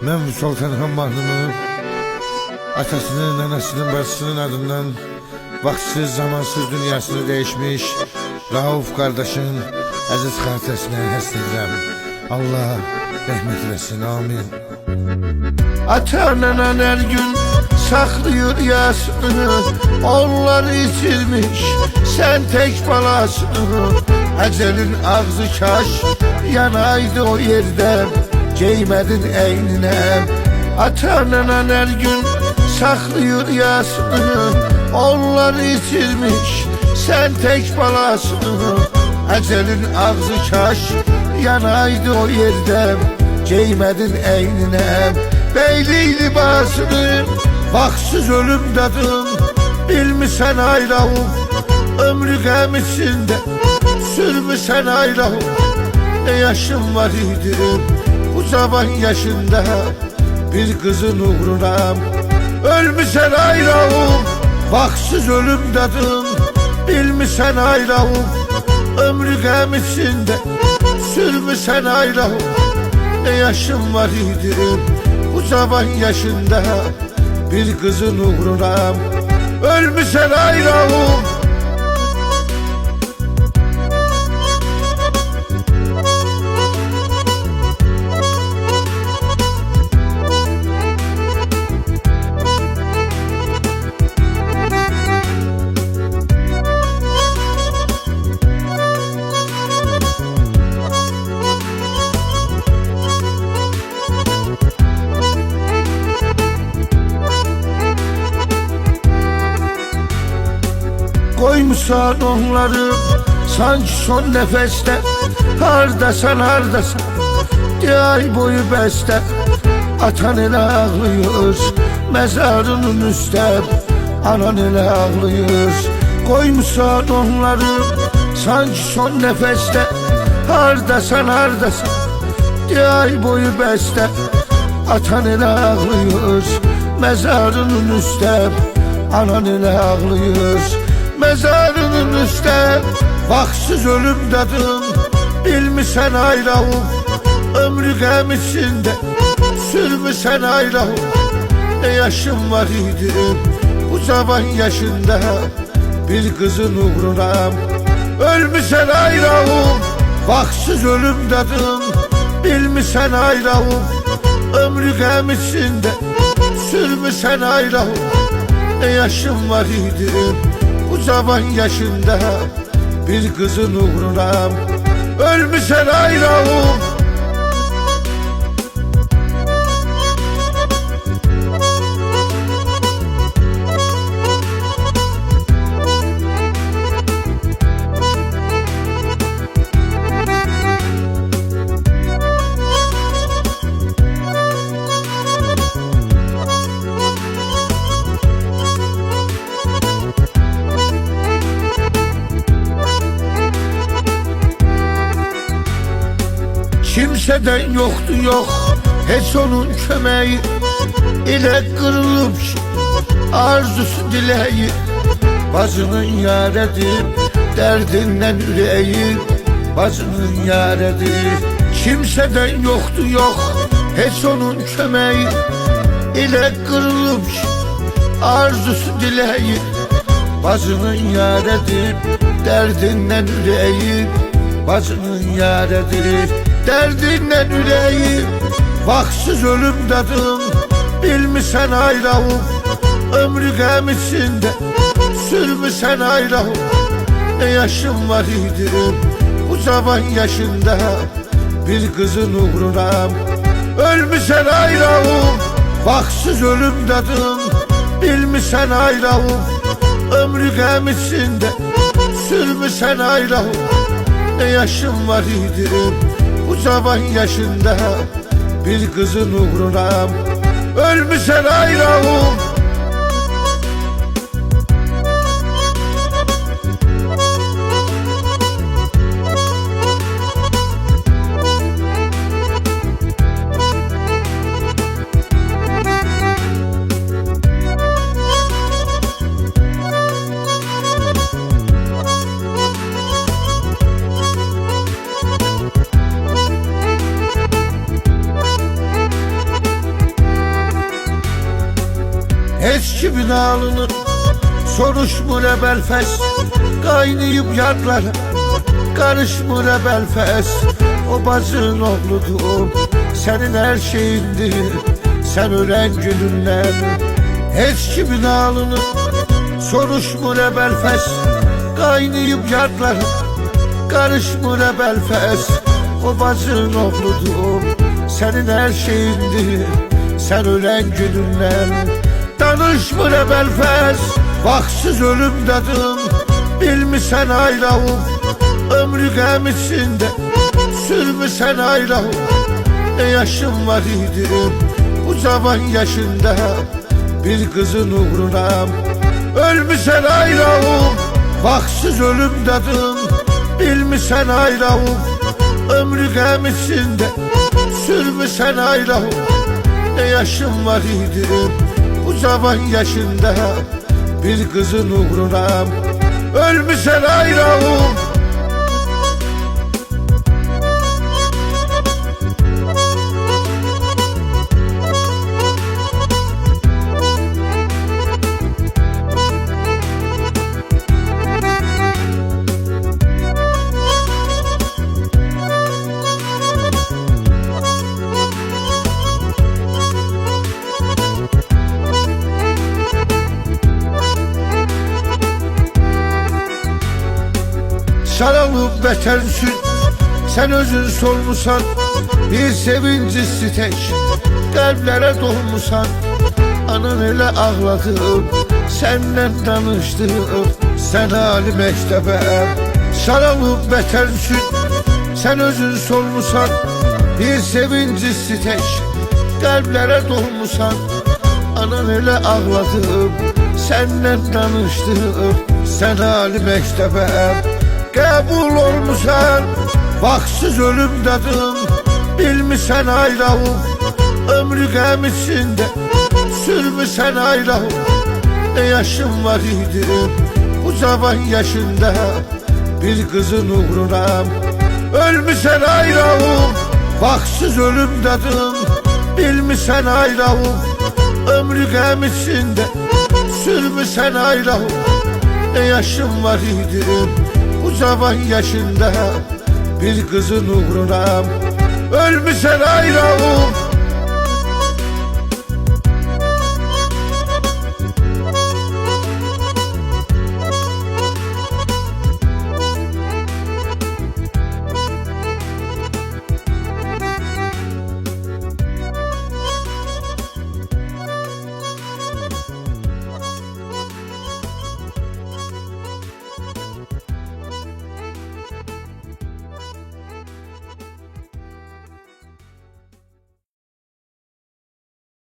Ben Vüsal Tenhan mahnımı atasının, anasının, bacısının adından vaxtsız, zamansız dünyasını değişmiş Rauf kardeşin əziz xatirəsinə həsr edirəm. Allah rəhmət eləsin, amin. Ata-anan her gün saklıyor yasını, onlar içirmiş sen tek balasını. Ecelin ağzı kaş yanaydı o yerde, giymedin eynine. Ata-anan her gün saklıyor yasını, onlar içirmiş sen tek balasını. Ecelin ağzı kaş yanaydı o yerde, giymedin eynine. Beylik libasını vaxtsız ölüm dadın, bilmişsen ayrağım ömrü gəm içinde. Sürmüşsen ayrağım ne yaşım var idi bu zaman yaşında, bir kızın uğruna. Ölmüşsen ayrağım vaxtsız ölüm dadın, bilmişsen ayrağım ömrü gəm içinde. Sürmüşsen ayrağım ne yaşım var idi bu zaman yaşında, bir kızın uğruna. Ölmüşsen ayrağım. Koymuşsan onları sanki son nefeste, hardasan hardasan diye ay boyu beste. Atan ile ağlıyor mezarının üstte, anan ile ağlıyor. Koymuşsan onları sanki son nefeste, hardasan hardasan diye ay boyu beste. Atan ile ağlıyor mezarının üstte, anan ile ağlıyor. Mezarının üstte vaxtsız ölüm dadın, bilmişsen ayrağım ömrü gəm içinde. Sürmüşsen ayrağım ne yaşım var idi bu zaman yaşında, bir kızın uğruna. Ölmüşsen ayrağım vaxtsız ölüm dadın, bilmişsen ayrağım ömrü gəm içinde. Sürmüşsen ayrağım ne yaşım var idi bu zaman yaşında, bir kızın uğruna. Ölmüşsen ayrağım. Kimseden yoktu yok hiç onun kömeği ile, kırılıp arzusu dileği. Bacının yaredir derdinden yüreği, bacının yaredir. Kimseden yoktu yok hiç onun kömeği ile, kırılıp arzusu dileği. Bacının yaredir derdinden yüreği, bacının yaredir. Derdinden yüreğim vaxtsız ölüm dadın, bilmişsen ayrağım ömrü gəm içinde. Sürmüşsen ayrağım ne yaşım var idi bu zaman yaşında, bir kızın uğruna. Ölmüşsen ayrağım vaxtsız ölüm dadın, bilmişsen ayrağım ömrü gəm içinde. Sürmüşsen ayrağım ne yaşım var idi bu zaman yaşında, bir kızın uğruna. Ölmüşsen ayrağım. Heç kimin alını soruşmur ebelfes. Qaynayıb yadlara karışmır ebelfes. O bacın oğludur, senin her şeyindir. Sen ölen gününden heç kimin alını soruşmur ebelfes. Qaynayıb yadlara karışmır ebelfes. O bacın oğludur, senin her şeyindir. Sen ölen gününden danışmır ebelfes. Vaxtsız ölüm dadım bilmirsən ay Rauf. Ömrü qəm içində sürmüsən ay Rauf. Ne yaşım var idi bu cavan yaşında, bir kızın uğruna ölmüsən ay Rauf. Vaxtsız ölüm dadım bilmirsən ay Rauf. Ömrü qəm içində sürmüsən ay Rauf. Ne yaşım var idi bu cavan yaşında, bir kızın uğruna ölmüşsen ay Rauf. Sarılıp betersin, sen özün solmusan. Bir sevinci siteş, kalplere dolmusan. Anan ele ağladım, senden danıştım. Sen hali mektebe sarılıp betersin, sen özün solmusan. Bir sevinci siteş, kalplere dolmusan. Anan ele ağladım, senden danıştım. Sen hali mektebe qəbul olmusan. Vaxtsız ölüm dadım bilmirsən ay Rauf. Ömrü qəm içində sürmüsən ay Rauf. Ne yaşım var idi bu cavan yaşında, bir kızın uğruna ölmüşsən ay Rauf. Vaxtsız ölüm dadım bilmirsən ay Rauf. Ömrü qəm içində sürmüsən ay Rauf. Ne yaşım var idi bu cavan yaşında, bir kızın uğruna ölmüşsen ay Rauf.